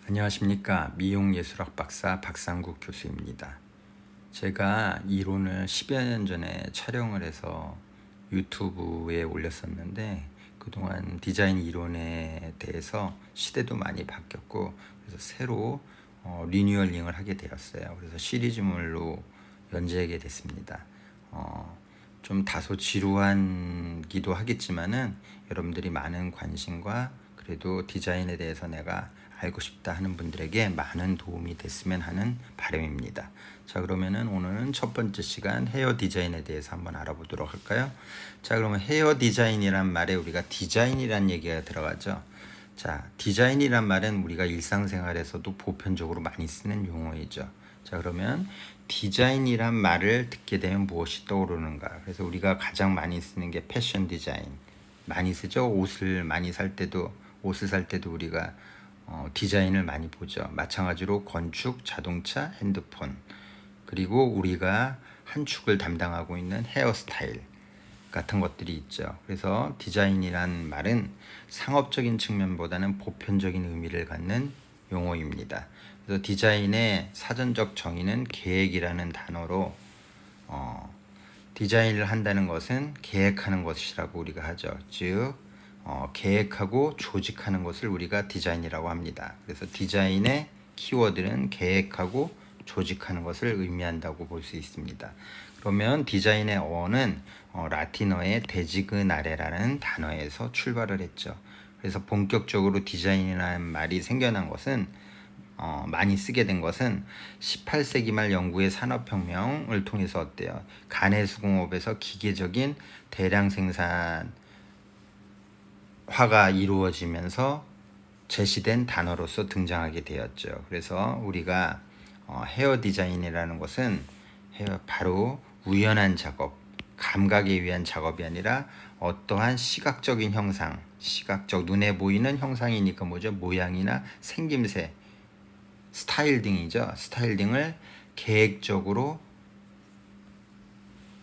안녕하십니까. 미용예술학 박사 박상국 교수입니다. 제가 이론을 10여 년 전에 촬영을 해서 유튜브에 올렸었는데 그동안 디자인 이론에 대해서 시대도 많이 바뀌었고 그래서 새로 리뉴얼링을 하게 되었어요. 그래서 시리즈물로 연재하게 됐습니다. 좀 다소 지루한기도 하겠지만은 여러분들이 많은 관심과 그래도 디자인에 대해서 내가 알고 싶다 하는 분들에게 많은 도움이 됐으면 하는 바람입니다. 자, 그러면은 오늘은 첫 번째 시간 헤어 디자인에 대해서 한번 알아보도록 할까요? 자, 그러면 헤어 디자인이란 말에 우리가 디자인이란 얘기가 들어가죠. 자, 디자인이란 말은 우리가 일상생활에서도 보편적으로 많이 쓰는 용어이죠. 자, 그러면 디자인이란 말을 듣게 되면 무엇이 떠오르는가? 그래서 우리가 가장 많이 쓰는 게 패션 디자인. 많이 쓰죠. 옷을 살 때도 우리가 디자인을 많이 보죠. 마찬가지로 건축, 자동차, 핸드폰, 그리고 우리가 한 축을 담당하고 있는 헤어스타일 같은 것들이 있죠. 그래서 디자인이란 말은 상업적인 측면보다는 보편적인 의미를 갖는 용어입니다. 그래서 디자인의 사전적 정의는 계획이라는 단어로 디자인을 한다는 것은 계획하는 것이라고 우리가 하죠. 즉 계획하고 조직하는 것을 우리가 디자인이라고 합니다. 그래서 디자인의 키워드는 계획하고 조직하는 것을 의미한다고 볼 수 있습니다. 그러면 디자인의 어는 라틴어의 데지그나레라는 단어에서 출발을 했죠. 그래서 본격적으로 디자인이라는 말이 생겨난 것은 많이 쓰게 된 것은 18세기 말 영국의 산업혁명을 통해서 어때요? 간의 수공업에서 기계적인 대량 생산 화가 이루어지면서 제시된 단어로서 등장하게 되었죠. 그래서 우리가 헤어 디자인이라는 것은 바로 우연한 작업, 감각에 의한 작업이 아니라 어떠한 시각적인 형상, 시각적 눈에 보이는 형상이니까 뭐죠? 모양이나 생김새, 스타일 등이죠. 스타일 등을 계획적으로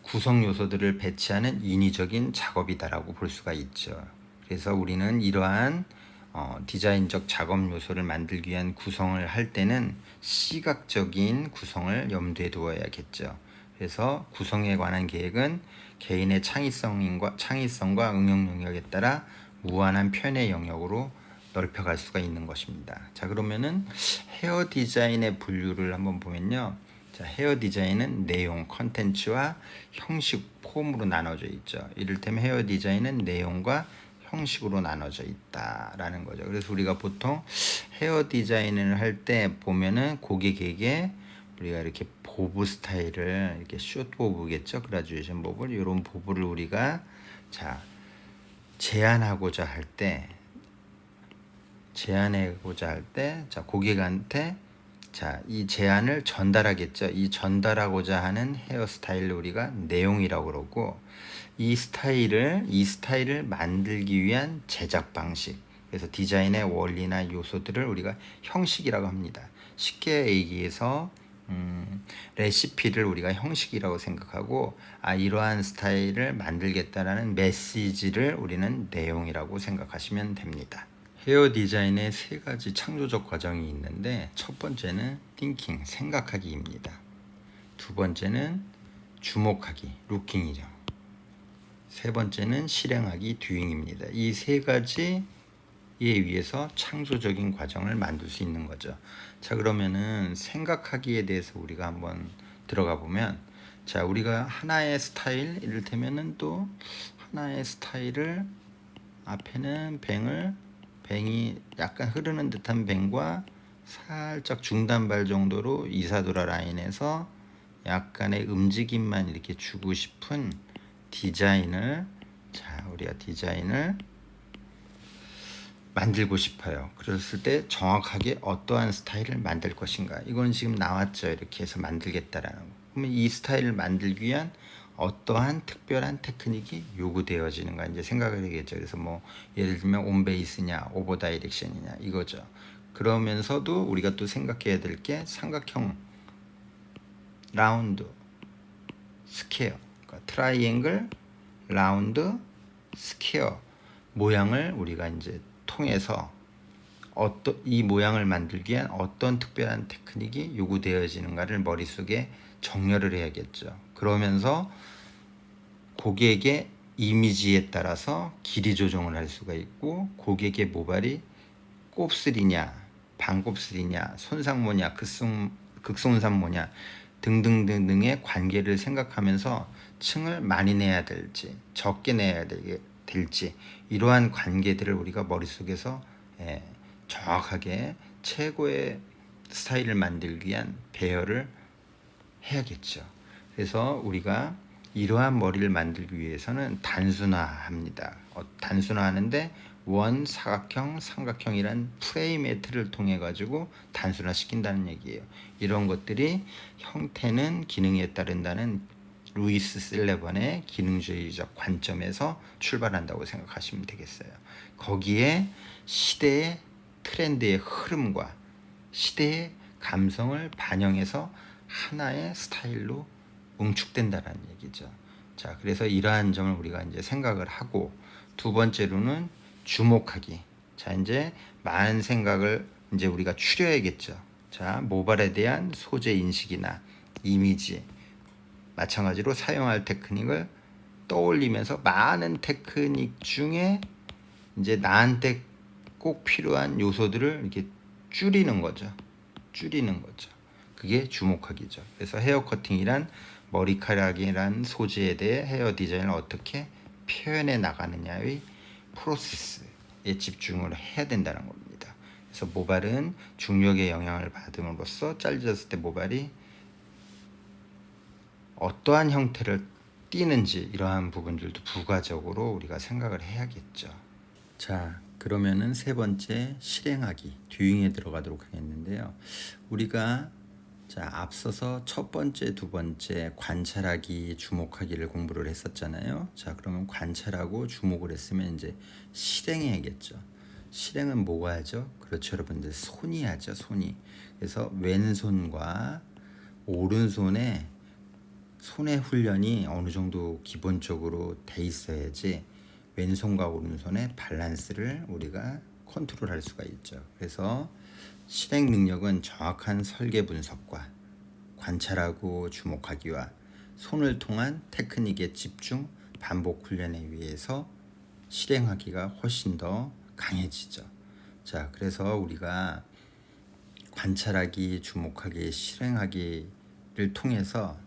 구성 요소들을 배치하는 인위적인 작업이다라고 볼 수가 있죠. 그래서 우리는 이러한 디자인적 작업 요소를 만들기 위한 구성을 할 때는 시각적인 구성을 염두에 두어야겠죠. 그래서 구성에 관한 계획은 개인의 창의성과 응용 능력에 따라 무한한 표현의 영역으로 넓혀갈 수가 있는 것입니다. 자, 그러면은 헤어 디자인의 분류를 한번 보면요. 자, 헤어 디자인은 내용, 컨텐츠와 형식, 폼으로 나눠져 있죠. 이를테면 헤어 디자인은 내용과 형식으로 나눠져 있다라는 거죠. 그래서 우리가 보통 헤어 디자인을 할 때 보면은 고객에게 우리가 이렇게 보브 스타일을 이렇게 숏 보브겠죠. 그라듀에이션 보브, 이런 보브를 우리가 자 제안하고자 할 때 자 고객한테 자 이 제안을 전달하겠죠. 이 전달하고자 하는 헤어스타일을 우리가 내용이라고 그러고 이 스타일을 만들기 위한 제작 방식, 그래서 디자인의 원리나 요소들을 우리가 형식이라고 합니다. 쉽게 얘기해서 레시피를 우리가 형식이라고 생각하고 이러한 스타일을 만들겠다라는 메시지를 우리는 내용이라고 생각하시면 됩니다. 헤어 디자인의 세 가지 창조적 과정이 있는데 첫 번째는 thinking, 생각하기입니다. 두 번째는 주목하기, looking이죠. 세 번째는 실행하기, doing입니다. 이 세 가지에 의해서 창조적인 과정을 만들 수 있는 거죠. 자, 그러면은 생각하기에 대해서 우리가 한번 들어가 보면 자, 우리가 하나의 스타일, 이를테면은 또 하나의 스타일을 앞에는 뱅이 약간 흐르는 듯한 뱅과 살짝 중단발 정도로 이사도라 라인에서 약간의 움직임만 이렇게 주고 싶은 우리가 디자인을 만들고 싶어요. 그랬을 때 정확하게 어떠한 스타일을 만들 것인가. 이건 지금 나왔죠. 이렇게 해서 만들겠다라는 거. 그러면 이 스타일을 만들기 위한 어떠한 특별한 테크닉이 요구되어지는가 이제 생각을 하겠죠. 그래서 뭐 예를 들면 온베이스냐, 오버 다이렉션이냐 이거죠. 그러면서도 우리가 또 생각해야 될 게 삼각형, 라운드, 스퀘어, 그러니까 트라이앵글, 라운드, 스퀘어 모양을 우리가 이제 통해서 이 모양을 만들기 위한 어떤 특별한 테크닉이 요구되어지는가를 머릿속에 정렬을 해야겠죠. 그러면서 고객의 이미지에 따라서 길이 조정을 할 수가 있고, 고객의 모발이 곱슬이냐 반곱슬이냐 손상모냐 극손상모냐 등등등등의 관계를 생각하면서 층을 많이 내야 될지 적게 내야 될지 이러한 관계들을 우리가 머릿속에서 정확하게 최고의 스타일을 만들기 위한 배열을 해야겠죠. 그래서 우리가 이러한 머리를 만들기 위해서는 단순화합니다. 단순화하는데 원사각형, 삼각형이란 프레임의 틀을 통해 가지고 단순화시킨다는 얘기예요. 이런 것들이 형태는 기능에 따른다는 루이스 실레번의 기능주의적 관점에서 출발한다고 생각하시면 되겠어요. 거기에 시대의 트렌드의 흐름과 시대의 감성을 반영해서 하나의 스타일로 응축된다는 얘기죠. 자, 그래서 이러한 점을 우리가 이제 생각을 하고, 두 번째로는 주목하기. 자, 이제 많은 생각을 이제 우리가 추려야겠죠. 자, 모발에 대한 소재 인식이나 이미지, 마찬가지로 사용할 테크닉을 떠올리면서 많은 테크닉 중에 이제 나한테 꼭 필요한 요소들을 이렇게 줄이는 거죠. 그게 주목하기죠. 그래서 헤어 커팅이란 머리카락이란 소재에 대해 헤어 디자인을 어떻게 표현해 나가느냐의 프로세스에 집중을 해야 된다는 겁니다. 그래서 모발은 중력의 영향을 받음으로써 잘려졌을 때 모발이 어떠한 형태를 띠는지 이러한 부분들도 부가적으로 우리가 생각을 해야겠죠. 자, 그러면은 세 번째 실행하기, 듀잉에 들어가도록 하겠는데요. 우리가 앞서서 첫 번째, 두 번째 관찰하기, 주목하기를 공부를 했었잖아요. 자, 그러면 관찰하고 주목을 했으면 이제 실행해야겠죠. 실행은 뭐가 하죠? 그렇죠, 여러분들. 손이 하죠, 손이. 그래서 왼손과 오른손의 손의 훈련이 어느 정도 기본적으로 돼 있어야지 왼손과 오른손의 밸런스를 우리가 컨트롤할 수가 있죠. 그래서 실행 능력은 정확한 설계 분석과 관찰하고 주목하기와 손을 통한 테크닉의 집중, 반복 훈련에 의해서 실행하기가 훨씬 더 강해지죠. 자, 그래서 우리가 관찰하기, 주목하기, 실행하기를 통해서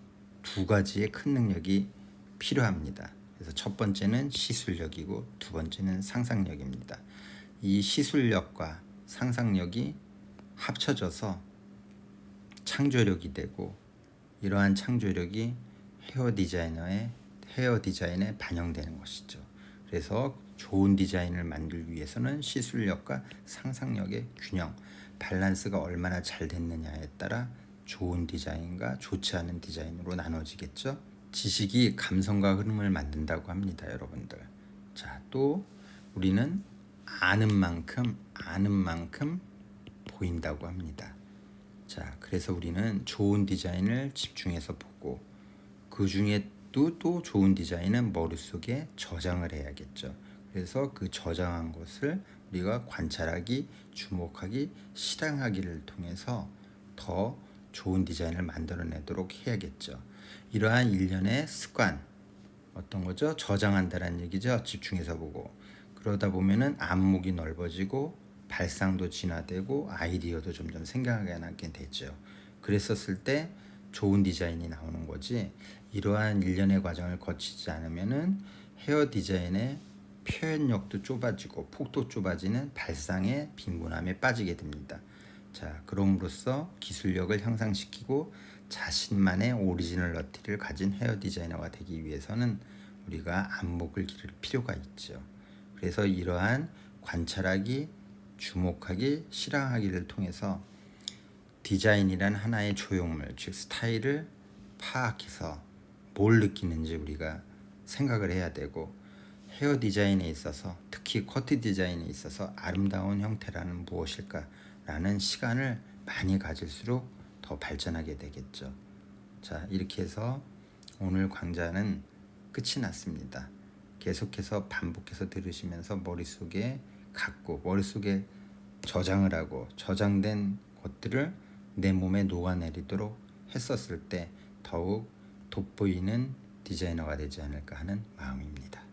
두 가지의 큰 능력이 필요합니다. 그래서 첫 번째는 시술력이고 두 번째는 상상력입니다. 이 시술력과 상상력이 합쳐져서 창조력이 되고, 이러한 창조력이 헤어 디자인에 반영되는 것이죠. 그래서 좋은 디자인을 만들기 위해서는 시술력과 상상력의 균형, 밸런스가 얼마나 잘 됐느냐에 따라 좋은 디자인과 좋지 않은 디자인으로 나눠지겠죠. 지식이 감성과 흐름을 만든다고 합니다, 여러분들. 자, 또 우리는 아는 만큼 보인다고 합니다. 자, 그래서 우리는 좋은 디자인을 집중해서 보고, 그 중에 또 좋은 디자인은 머릿속에 저장을 해야겠죠. 그래서 그 저장한 것을 우리가 관찰하기, 주목하기, 실행하기를 통해서 더 좋은 디자인을 만들어내도록 해야겠죠. 이러한 일련의 습관, 어떤 거죠? 저장한다는 얘기죠. 집중해서 보고. 그러다 보면은 안목이 넓어지고 발상도 진화되고 아이디어도 점점 생각나게 되죠. 그랬었을 때 좋은 디자인이 나오는 거지, 이러한 일련의 과정을 거치지 않으면은 헤어 디자인의 표현력도 좁아지고 폭도 좁아지는 발상의 빈곤함에 빠지게 됩니다. 자, 그럼으로써 기술력을 향상시키고 자신만의 오리지널리티를 가진 헤어 디자이너가 되기 위해서는 우리가 안목을 기를 필요가 있죠. 그래서 이러한 관찰하기, 주목하기, 실행하기를 통해서 디자인이란 하나의 조형물, 즉 스타일을 파악해서 뭘 느끼는지 우리가 생각을 해야 되고, 헤어 디자인에 있어서, 특히 커트 디자인에 있어서 아름다운 형태라는 무엇일까라는 시간을 많이 가질수록 더 발전하게 되겠죠. 자, 이렇게 해서 오늘 강좌는 끝이 났습니다. 계속해서 반복해서 들으시면서 머릿속에 저장을 하고 저장된 것들을 내 몸에 녹아내리도록 했었을 때 더욱 돋보이는 디자이너가 되지 않을까 하는 마음입니다.